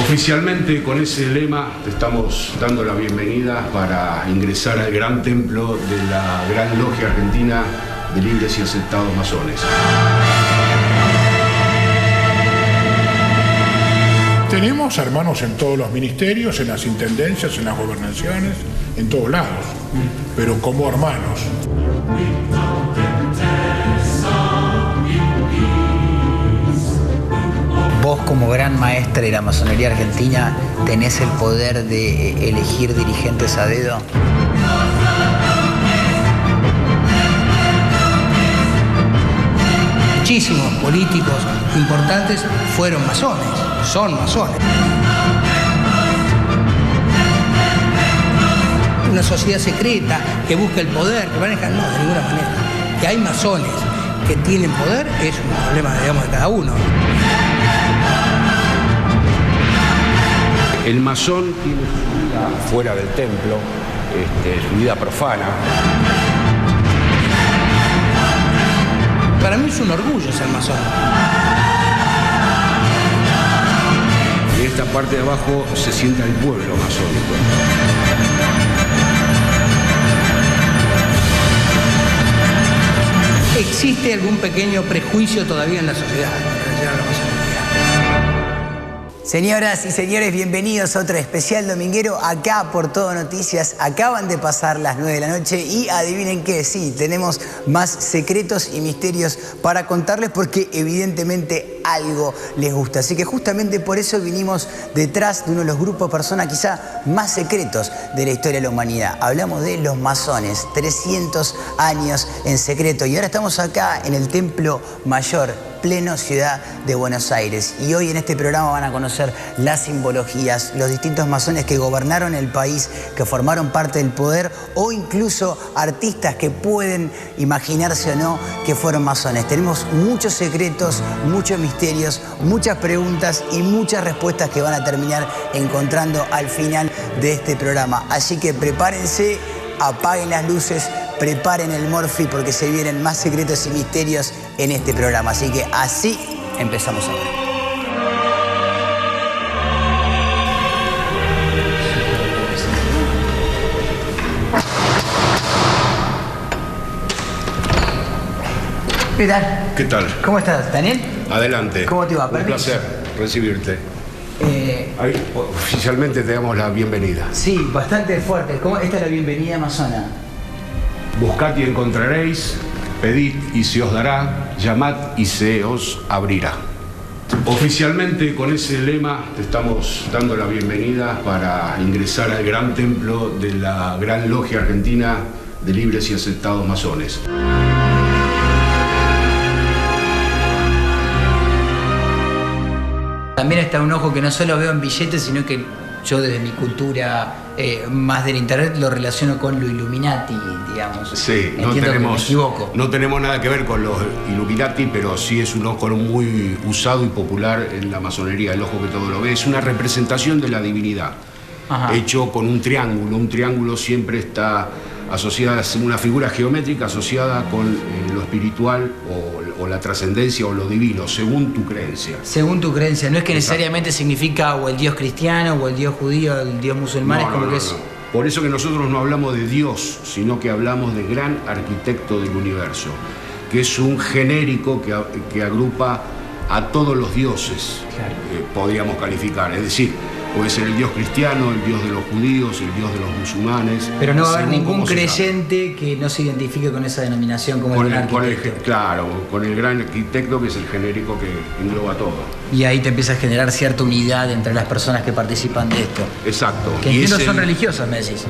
Oficialmente, con ese lema, te estamos dando la bienvenida para ingresar al gran templo de la Gran Logia Argentina de Libres y Aceptados Masones. Tenemos hermanos en todos los ministerios, en las intendencias, en las gobernaciones, en todos lados, pero como hermanos. Vos, como gran maestra de la masonería argentina, ¿tenés el poder de elegir dirigentes a dedo? Muchísimos políticos importantes fueron masones, son masones. Una sociedad secreta que busca el poder, que maneja, no, de ninguna manera. Que hay masones que tienen poder es un problema, digamos, de cada uno. El masón tiene su vida fuera del templo, su vida profana. Para mí es un orgullo ser masón. En esta parte de abajo se sienta el pueblo masónico. ¿Existe algún pequeño prejuicio todavía en la sociedad con relación a la masonería? Señoras y señores, bienvenidos a otro especial dominguero acá por Todo Noticias. Acaban de pasar las 9 de la noche y adivinen qué, sí, tenemos más secretos y misterios para contarles porque evidentemente algo les gusta. Así que justamente por eso vinimos detrás de uno de los grupos de personas quizá más secretos de la historia de la humanidad. Hablamos de los masones, 300 años en secreto. Y ahora estamos acá en el Templo Mayor, pleno ciudad de Buenos Aires. Y hoy en este programa van a conocer las simbologías, los distintos masones que gobernaron el país, que formaron parte del poder o incluso artistas que pueden imaginarse o no que fueron masones. Tenemos muchos secretos, muchos misterios, muchas preguntas y muchas respuestas que van a terminar encontrando al final de este programa. Así que prepárense, apaguen las luces, preparen el morfi porque se vienen más secretos y misterios en este programa. Así que así empezamos ahora. ¿Qué tal? ¿Qué tal? ¿Cómo estás, Daniel? Adelante. ¿Cómo te va? Un Permiso. placer recibirte. Ahí, oficialmente te damos la bienvenida. Sí, bastante fuerte. Esta es la bienvenida masona. Buscad y encontraréis, pedid y se os dará, llamad y se os abrirá. Oficialmente, con ese lema, te estamos dando la bienvenida para ingresar al gran templo de la Gran Logia Argentina de Libres y Aceptados Masones. También está un ojo que no solo veo en billetes, sino que yo desde mi cultura más del internet lo relaciono con lo Illuminati, digamos. Sí, no tenemos nada que ver con los Illuminati, pero sí es un ojo muy usado y popular en la masonería, el ojo que todo lo ve. Es una representación de la divinidad, hecho con un triángulo. Un triángulo siempre está asociada, es una figura geométrica asociada con lo espiritual o la trascendencia o lo divino, según tu creencia. Según tu creencia, no es que necesariamente significa o el Dios cristiano o el Dios judío o el Dios musulmán, es como que es... Por eso que nosotros no hablamos de Dios, sino que hablamos de gran arquitecto del universo, que es un genérico que agrupa a todos los dioses, podríamos calificar. Es decir, puede ser el Dios cristiano, el Dios de los judíos, el Dios de los musulmanes. Pero no va a haber ningún creyente que no se identifique con esa denominación como el gran arquitecto. Claro, con el gran arquitecto, que es el genérico que engloba todo. Y ahí te empieza a generar cierta unidad entre las personas que participan de esto. Exacto. Que entiendo son religiosas, me decís.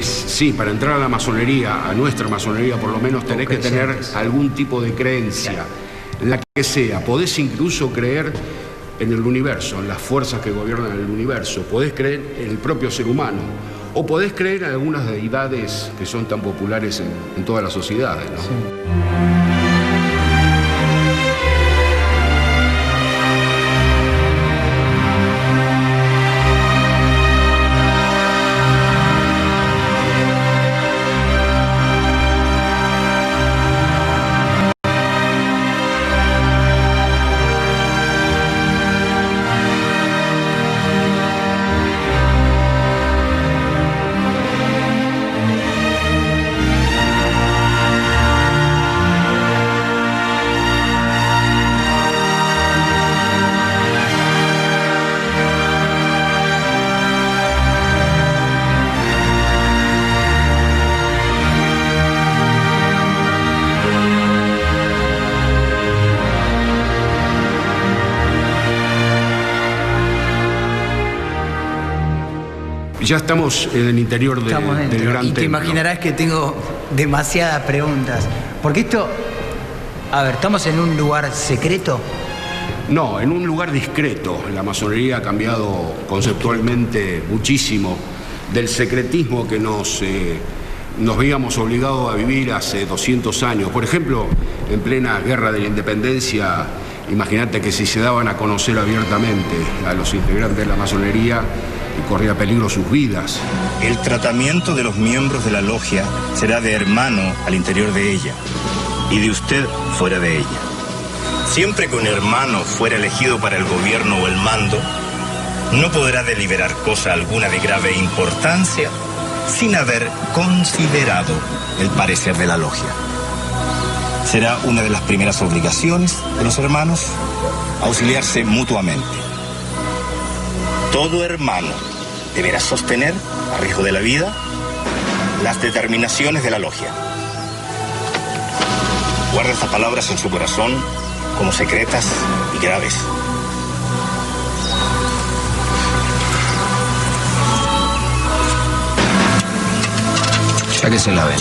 Sí, para entrar a la masonería, a nuestra masonería por lo menos, tenés que tener algún tipo de creencia, la que sea. Podés incluso creer en el universo, en las fuerzas que gobiernan el universo. Podés creer en el propio ser humano. O podés creer en algunas deidades que son tan populares en todas las sociedades, ¿no? Sí. Ya estamos en el interior del gran templo. Y te imaginarás que tengo demasiadas preguntas. Porque esto, a ver, ¿estamos en un lugar secreto? No, en un lugar discreto. La masonería ha cambiado conceptualmente muchísimo del secretismo que nos veíamos obligados a vivir hace 200 años. Por ejemplo, en plena guerra de la independencia, imagínate que si se daban a conocer abiertamente a los integrantes de la masonería, y corría peligro sus vidas. El tratamiento de los miembros de la logia será de hermano al interior de ella y de usted fuera de ella. Siempre que un hermano fuera elegido para el gobierno o el mando, no podrá deliberar cosa alguna de grave importancia sin haber considerado el parecer de la logia. Será una de las primeras obligaciones de los hermanos auxiliarse mutuamente. Todo hermano deberá sostener, a riesgo de la vida, las determinaciones de la logia. Guarda estas palabras en su corazón como secretas y graves. Ya que se la ven.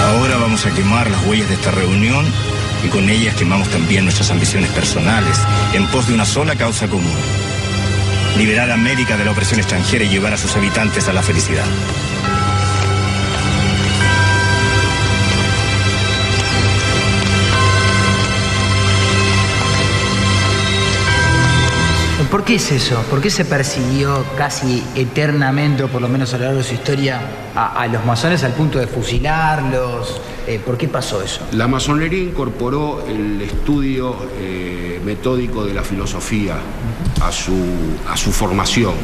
Ahora vamos a quemar las huellas de esta reunión y con ellas quemamos también nuestras ambiciones personales en pos de una sola causa común: liberar a América de la opresión extranjera y llevar a sus habitantes a la felicidad. ¿Por qué es eso? ¿Por qué se persiguió casi eternamente, o por lo menos a lo largo de su historia, a los masones al punto de fusilarlos? ¿Por qué pasó eso? La masonería incorporó el estudio metódico de la filosofía a su formación.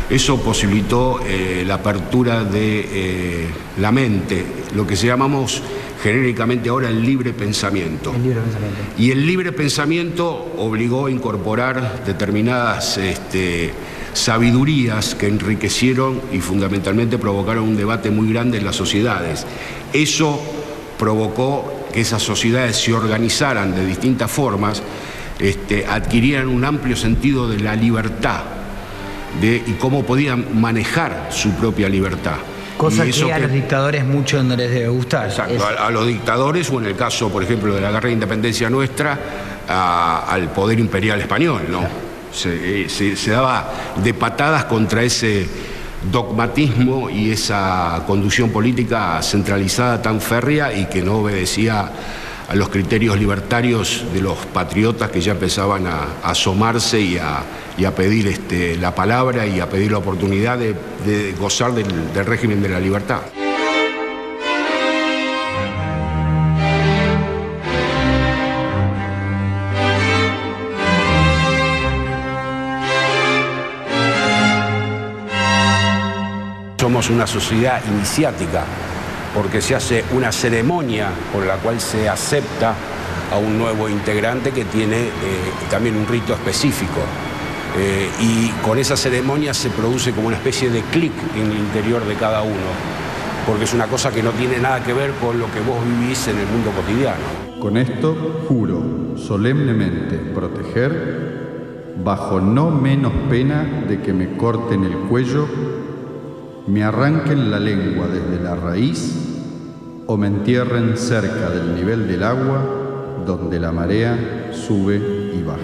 Eso posibilitó la apertura de la mente, lo que llamamos genéricamente ahora el libre pensamiento. El libre pensamiento. Y el libre pensamiento obligó a incorporar determinadas sabidurías que enriquecieron y fundamentalmente provocaron un debate muy grande en las sociedades. Eso provocó que esas sociedades se organizaran de distintas formas, adquirieran un amplio sentido de la libertad y cómo podían manejar su propia libertad. Cosa que a los dictadores mucho no les debe gustar. Exacto, a los dictadores, o en el caso, por ejemplo, de la guerra de independencia nuestra, al poder imperial español, ¿no? Se daba de patadas contra ese dogmatismo y esa conducción política centralizada tan férrea y que no obedecía a los criterios libertarios de los patriotas que ya empezaban a asomarse y a pedir la palabra y a pedir la oportunidad de gozar del régimen de la libertad. somos una sociedad iniciática, porque se hace una ceremonia por la cual se acepta a un nuevo integrante que tiene también un rito específico. Y con esa ceremonia se produce como una especie de clic en el interior de cada uno, porque es una cosa que no tiene nada que ver con lo que vos vivís en el mundo cotidiano. Con esto juro solemnemente proteger, bajo no menos pena de que me corten el cuello, me arranquen la lengua desde la raíz o me entierren cerca del nivel del agua donde la marea sube y baja.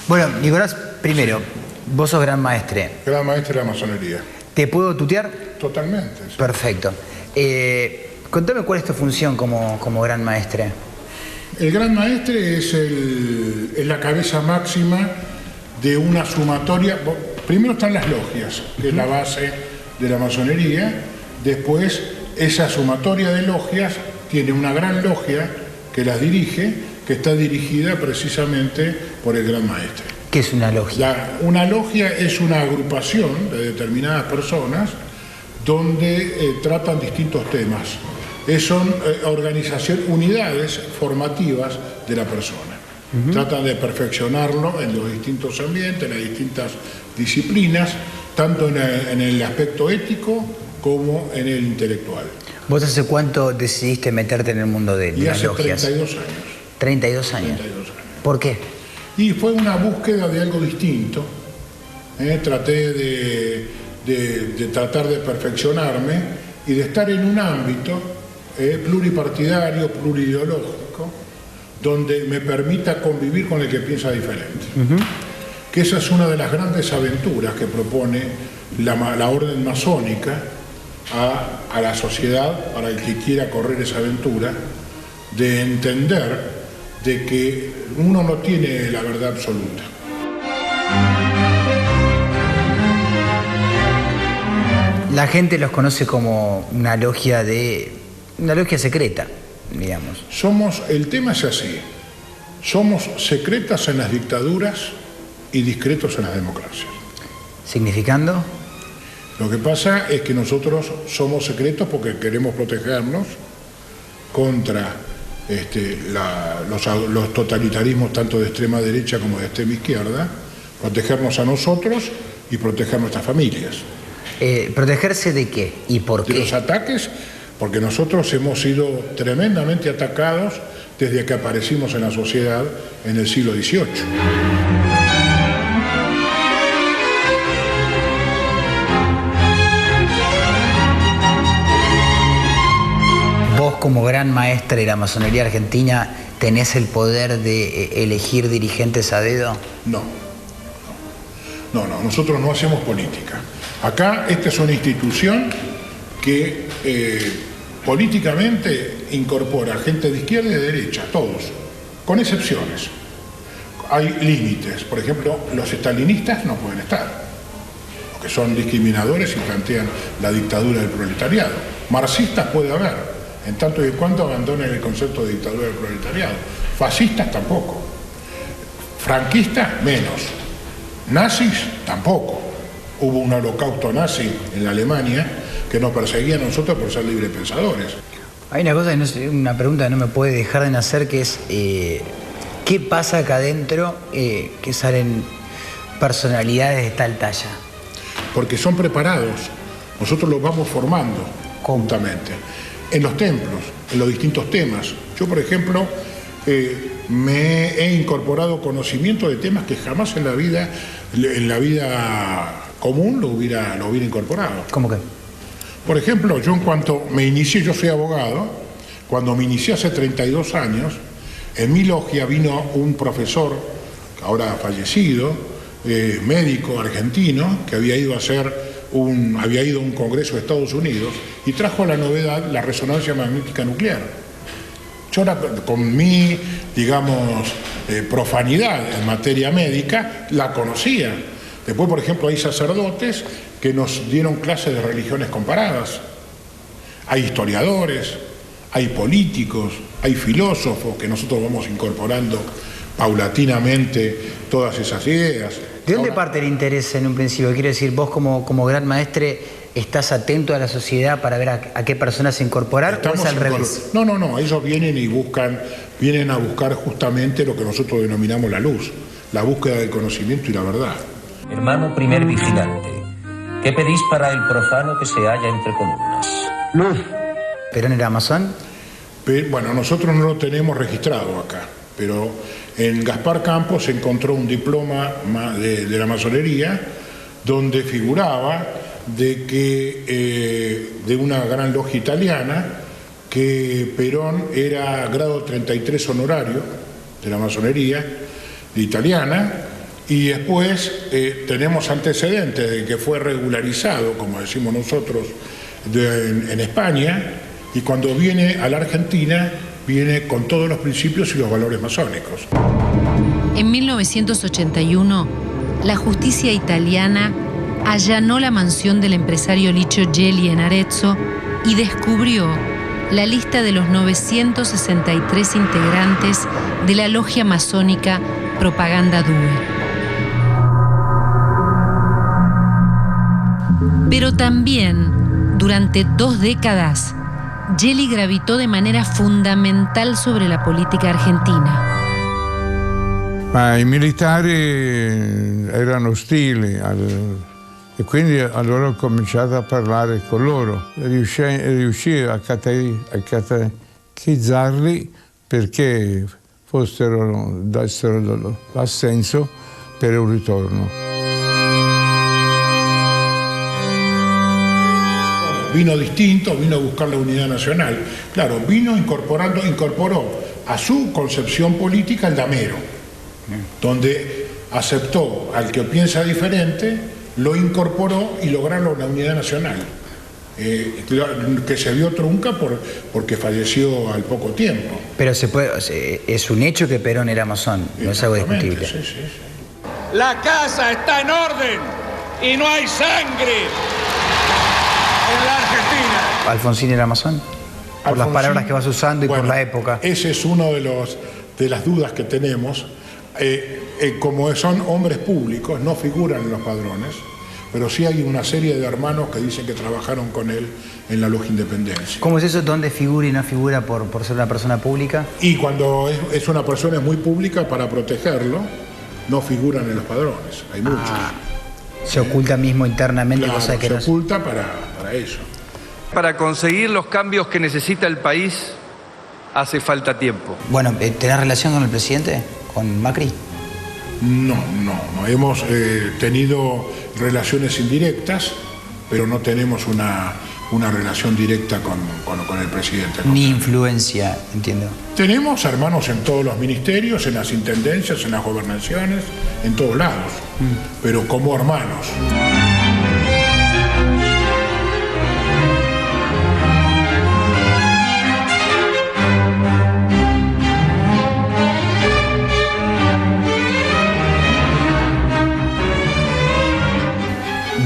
Bueno, Nicolás, primero, vos sos gran maestre. Gran maestre de la masonería. ¿Te puedo tutear? Totalmente. Sí. Perfecto. Contame cuál es tu función como gran maestre. El gran maestre es la cabeza máxima de una sumatoria. Primero están las logias, que es la base de la masonería. Después, esa sumatoria de logias tiene una gran logia que las dirige, que está dirigida precisamente por el gran maestre. ¿Qué es una logia? Una logia es una agrupación de determinadas personas donde tratan distintos temas. Son unidades formativas de la persona. Tratan de perfeccionarlo en los distintos ambientes, en las distintas disciplinas, tanto en el aspecto ético como en el intelectual. ¿Vos hace cuánto decidiste meterte en el mundo de las logias? 32 años. 32 años. 32 años. ¿Por qué? Y fue una búsqueda de algo distinto. Traté de tratar de perfeccionarme y de estar en un ámbito pluripartidario, plurideológico, donde me permita convivir con el que piensa diferente. Que esa es una de las grandes aventuras que propone la orden masónica a la sociedad, para el que quiera correr esa aventura, de entender de que uno no tiene la verdad absoluta. La gente los conoce como una logia secreta, digamos. El tema es así. Somos secretas en las dictaduras y discretos en las democracias. ¿Significando? Lo que pasa es que nosotros somos secretos porque queremos protegernos contra los totalitarismos tanto de extrema derecha como de extrema izquierda, protegernos a nosotros y proteger nuestras familias. ¿Protegerse de qué y por qué? De los ataques, porque nosotros hemos sido tremendamente atacados desde que aparecimos en la sociedad en el siglo XVIII. Vos, como gran maestre de la masonería argentina, ¿tenés el poder de elegir dirigentes a dedo? No, nosotros no hacemos política. Acá esta es una institución que políticamente incorpora gente de izquierda y de derecha, todos, con excepciones. Hay límites, por ejemplo, los estalinistas no pueden estar, porque son discriminadores y plantean la dictadura del proletariado. Marxistas puede haber, en tanto y cuanto abandonen el concepto de dictadura del proletariado. Fascistas tampoco. Franquistas menos. Nazis tampoco. Hubo un holocausto nazi en la Alemania que nos perseguía a nosotros por ser librepensadores. Hay una pregunta que no me puede dejar de nacer, que es ¿qué pasa acá adentro que salen personalidades de tal talla? Porque son preparados. Nosotros los vamos formando conjuntamente. En los templos, en los distintos temas. Yo, por ejemplo, me he incorporado conocimiento de temas que jamás en la vida común lo hubiera incorporado. ¿Cómo qué? Por ejemplo, yo en cuanto me inicié, yo soy abogado, cuando me inicié hace 32 años, En mi logia vino un profesor, ahora fallecido, médico argentino, que había ido a un congreso de Estados Unidos y trajo la novedad, la resonancia magnética nuclear. Yo con mi, digamos, profanidad en materia médica, la conocía. Después, por ejemplo, hay sacerdotes que nos dieron clases de religiones comparadas. Hay historiadores, hay políticos, hay filósofos que nosotros vamos incorporando paulatinamente todas esas ideas. ¿De dónde parte el interés en un principio? Quiero decir, vos como gran maestre estás atento a la sociedad para ver a qué personas incorporar, ¿o es al revés? No, ellos vienen a buscar justamente lo que nosotros denominamos la luz, la búsqueda del conocimiento y la verdad. Hermano primer vigilante, ¿qué pedís para el profano que se halla entre columnas? Luz. ¿Perón era masón? Bueno, nosotros no lo tenemos registrado acá, pero en Gaspar Campos se encontró un diploma de la masonería donde figuraba de que de una gran logia italiana que Perón era grado 33 honorario de la masonería italiana, y después tenemos antecedentes de que fue regularizado, como decimos nosotros, en España, y cuando viene a la Argentina viene con todos los principios y los valores masónicos. En 1981, la justicia italiana allanó la mansión del empresario Licio Gelli en Arezzo y descubrió la lista de los 963 integrantes de la logia masónica Propaganda Due. Pero también, durante 2 décadas, Gelli gravitó de manera fundamental sobre la política argentina. Ma i militari erano ostili e quindi allora ho cominciato a parlare con loro. Riuscii a catechizzarli perché dessero l'assenso per un ritorno. Vino distinto, vino a buscar la unidad nacional. Claro, incorporó a su concepción política el damero, donde aceptó al que piensa diferente, lo incorporó y lograron la unidad nacional, que se vio trunca porque falleció al poco tiempo. Pero es un hecho que Perón era masón, no es algo discutible. Sí. La casa está en orden y no hay sangre en la Argentina. ¿Alfonsín era masón? Por las palabras que vas usando y por la época. Ese es uno de las dudas que tenemos. Como son hombres públicos, no figuran en los padrones, pero sí hay una serie de hermanos que dicen que trabajaron con él en la Logia Independencia. ¿Cómo es eso? ¿Dónde figura y no figura por ser una persona pública? Y cuando es una persona muy pública, para protegerlo, no figuran en los padrones. Hay muchos. Se oculta mismo internamente. Claro, cosa que se oculta para eso. Para conseguir los cambios que necesita el país, hace falta tiempo. Bueno, ¿tenés relación con el presidente? ¿Con Macri? No. Hemos tenido relaciones indirectas, pero no tenemos una relación directa con el presidente. Ni influencia, entiendo. Tenemos hermanos en todos los ministerios, en las intendencias, en las gobernaciones, en todos lados, pero como hermanos.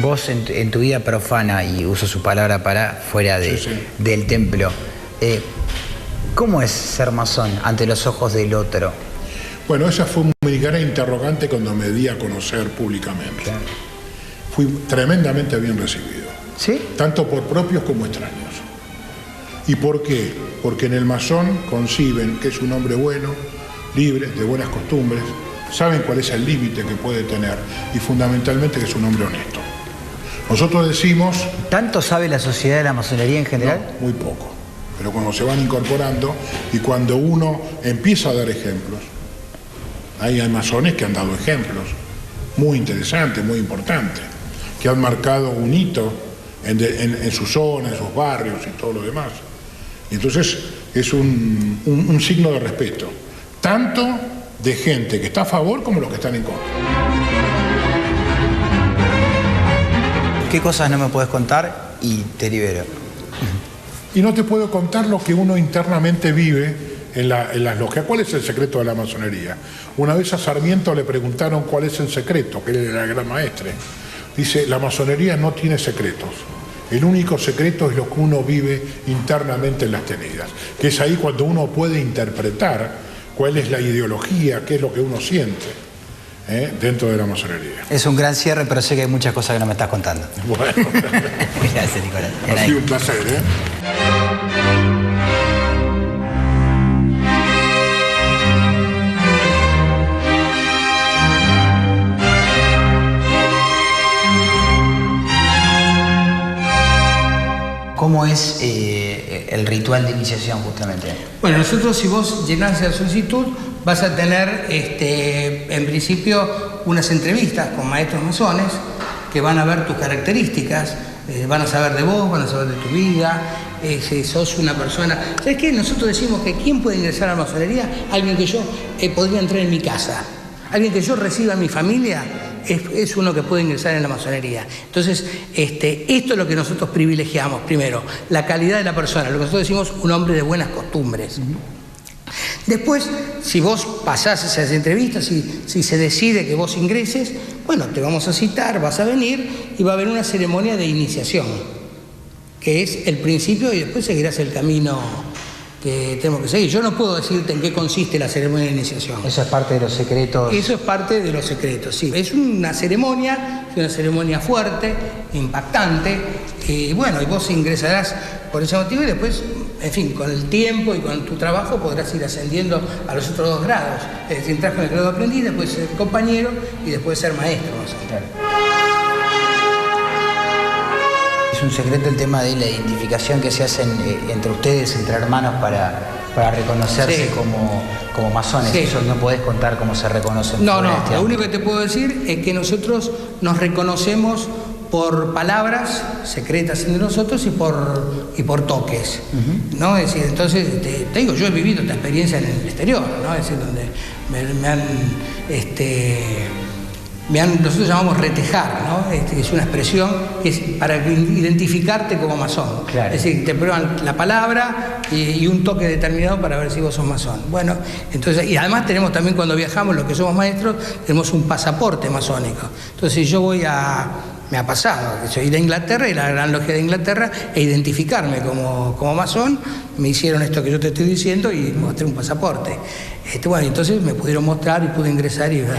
Vos en tu vida profana, y uso su palabra para fuera del templo, ¿cómo es ser masón ante los ojos del otro? Bueno, esa fue mi gran interrogante cuando me di a conocer públicamente. Claro. Fui tremendamente bien recibido. ¿Sí? Tanto por propios como extraños. ¿Y por qué? Porque en el masón conciben que es un hombre bueno, libre, de buenas costumbres, saben cuál es el límite que puede tener y fundamentalmente que es un hombre honesto. Nosotros decimos... ¿Tanto sabe la sociedad de la masonería en general? No, muy poco. Pero cuando se van incorporando y cuando uno empieza a dar ejemplos, hay masones que han dado ejemplos muy interesantes, muy importantes, que han marcado un hito en su zona, en sus barrios y todo lo demás. Y entonces es un signo de respeto. tanto de gente que está a favor como los que están en contra. ¿Qué cosas no me puedes contar? Y te libero. Y no te puedo contar lo que uno internamente vive en las logias. ¿Cuál es el secreto de la masonería? Una vez a Sarmiento le preguntaron cuál es el secreto, que él era el gran maestre. Dice, la masonería no tiene secretos. El único secreto es lo que uno vive internamente en las tenidas, que es ahí cuando uno puede interpretar cuál es la ideología, qué es lo que uno siente dentro de la masonería. Es un gran cierre, pero sé que hay muchas cosas que no me estás contando. Bueno. Gracias, Nicolás. Ha sido un placer, ¿Cómo es el ritual de iniciación, justamente? Bueno, nosotros, si vos llenás la solicitud, vas a tener, en principio, unas entrevistas con maestros masones que van a ver tus características, van a saber de vos, van a saber de tu vida, si sos una persona... ¿Sabes qué? Nosotros decimos que ¿quién puede ingresar a la masonería? Alguien que yo podría entrar en mi casa. Alguien que yo reciba en mi familia es uno que puede ingresar en la masonería. Entonces, esto es lo que nosotros privilegiamos. Primero, la calidad de la persona, lo que nosotros decimos, un hombre de buenas costumbres. Después, si vos pasás esas entrevistas, si se decide que vos ingreses, bueno, te vamos a citar, vas a venir y va a haber una ceremonia de iniciación, que es el principio y después seguirás el camino que tenemos que seguir. Yo no puedo decirte en qué consiste la ceremonia de iniciación. Eso es parte de los secretos. Eso es parte de los secretos, sí. Es una ceremonia fuerte, impactante, y bueno, y vos ingresarás por ese motivo y después, en fin, con el tiempo y con tu trabajo podrás ir ascendiendo a los otros 2 grados. Es decir, entras con el grado de aprendiz, después ser compañero y después ser maestro. Es un secreto el tema de la identificación que se hacen entre ustedes, entre hermanos, para reconocerse sí. como masones. Sí. Eso no podés contar cómo se reconocen. No, lo único que te puedo decir es que nosotros nos reconocemos por palabras secretas entre nosotros y por toques, ¿no? Es decir, entonces, te digo, yo he vivido esta experiencia en el exterior, ¿no? Es decir, donde nosotros llamamos retejar, ¿no? Es una expresión que es para identificarte como masón. Claro. Es decir, te prueban la palabra y un toque determinado para ver si vos sos masón. Bueno, entonces, y además tenemos también cuando viajamos, los que somos maestros, tenemos un pasaporte masónico. Entonces, si yo me ha pasado, que soy de Inglaterra y la Gran Logia de Inglaterra, e identificarme como masón, me hicieron esto que yo te estoy diciendo y mostré un pasaporte. Bueno, entonces me pudieron mostrar y pude ingresar y ver.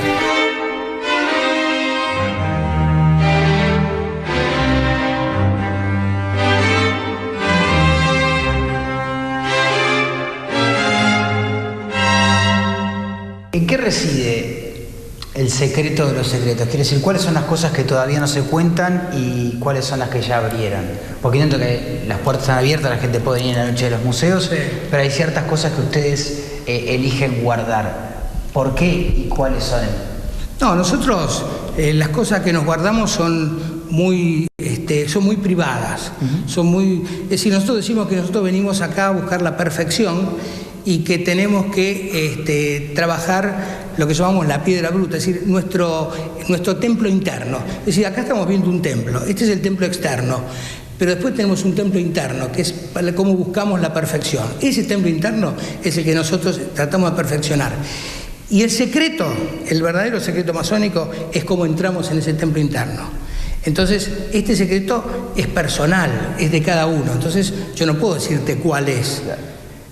¿En qué reside el secreto de los secretos? Quiere decir, ¿cuáles son las cosas que todavía no se cuentan y cuáles son las que ya abrieron? Porque entiendo que las puertas están abiertas, la gente puede ir en la noche de los museos, sí. Pero hay ciertas cosas que ustedes eligen guardar. ¿Por qué y cuáles son? No, nosotros las cosas que nos guardamos son muy privadas. Es decir, nosotros decimos que nosotros venimos acá a buscar la perfección y que tenemos que trabajar lo que llamamos la piedra bruta, es decir, nuestro templo interno. Es decir, acá estamos viendo un templo, este es el templo externo, pero después tenemos un templo interno, que es para cómo buscamos la perfección. Ese templo interno es el que nosotros tratamos de perfeccionar. Y el secreto, el verdadero secreto masónico, es cómo entramos en ese templo interno. Entonces, este secreto es personal, es de cada uno. Entonces, yo no puedo decirte cuál es.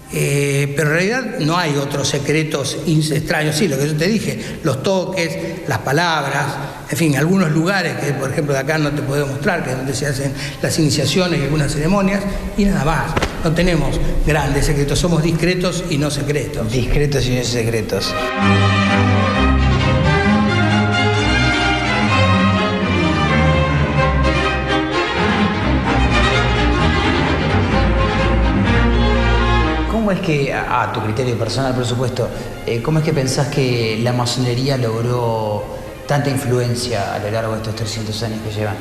Pero en realidad no hay otros secretos extraños. Sí, lo que yo te dije, los toques, las palabras, en fin, algunos lugares que, por ejemplo, de acá no te puedo mostrar, que es donde se hacen las iniciaciones y algunas ceremonias, y nada más. No tenemos grandes secretos, somos discretos y no secretos. Discretos y no secretos. ¿Cómo es que, a tu criterio personal, por supuesto, cómo es que pensás que la masonería logró tanta influencia a lo largo de estos 300 años que llevan?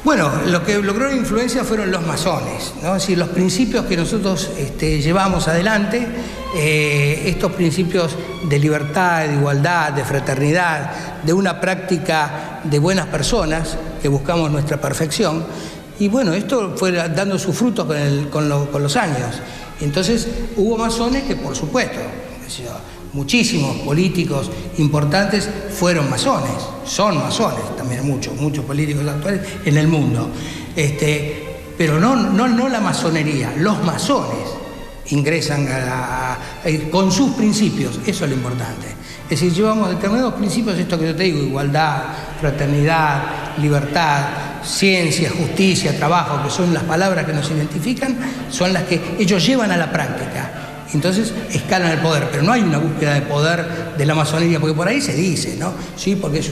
Bueno, lo que logró influencia fueron los masones, ¿no? Es decir, los principios que nosotros llevamos adelante estos principios de libertad, de igualdad, de fraternidad, de una práctica de buenas personas que buscamos nuestra perfección. Y bueno, esto fue dando sus frutos con los años. Entonces hubo masones que, por supuesto, muchísimos políticos importantes fueron masones, son masones también muchos políticos actuales en el mundo. Pero no la masonería, los masones ingresan con sus principios, eso es lo importante. Es decir, llevamos determinados principios, esto que yo te digo, igualdad, fraternidad, libertad, ciencia, justicia, trabajo, que son las palabras que nos identifican, son las que ellos llevan a la práctica. Entonces escalan el poder, pero no hay una búsqueda de poder de la masonería, porque por ahí se dice, ¿no? Sí, porque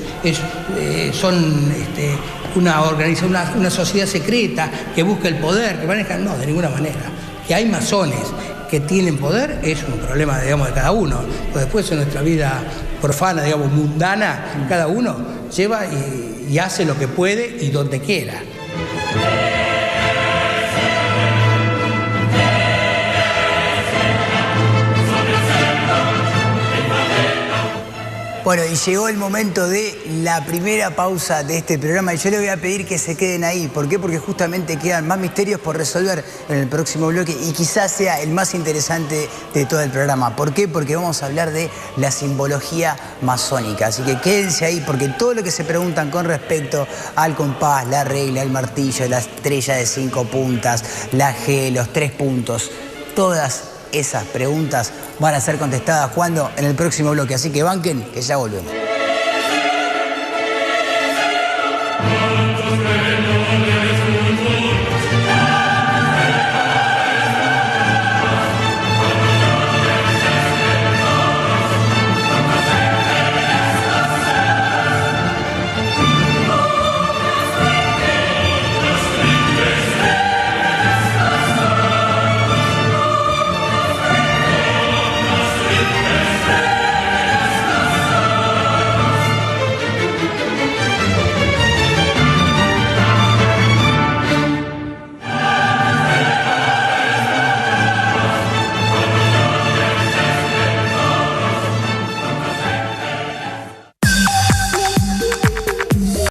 son una sociedad secreta que busca el poder, que manejan, no, de ninguna manera. Que hay masones que tienen poder es un problema, digamos, de cada uno. Pues después en nuestra vida profana, digamos, mundana, cada uno lleva y hace lo que puede y donde quiera. Bueno, y llegó el momento de la primera pausa de este programa y yo les voy a pedir que se queden ahí. ¿Por qué? Porque justamente quedan más misterios por resolver en el próximo bloque y quizás sea el más interesante de todo el programa. ¿Por qué? Porque vamos a hablar de la simbología masónica. Así que quédense ahí porque todo lo que se preguntan con respecto al compás, la regla, el martillo, la estrella de 5 puntas, la G, los 3 puntos, todas esas preguntas van a ser contestadas cuando en el próximo bloque, así que banquen, que ya volvemos.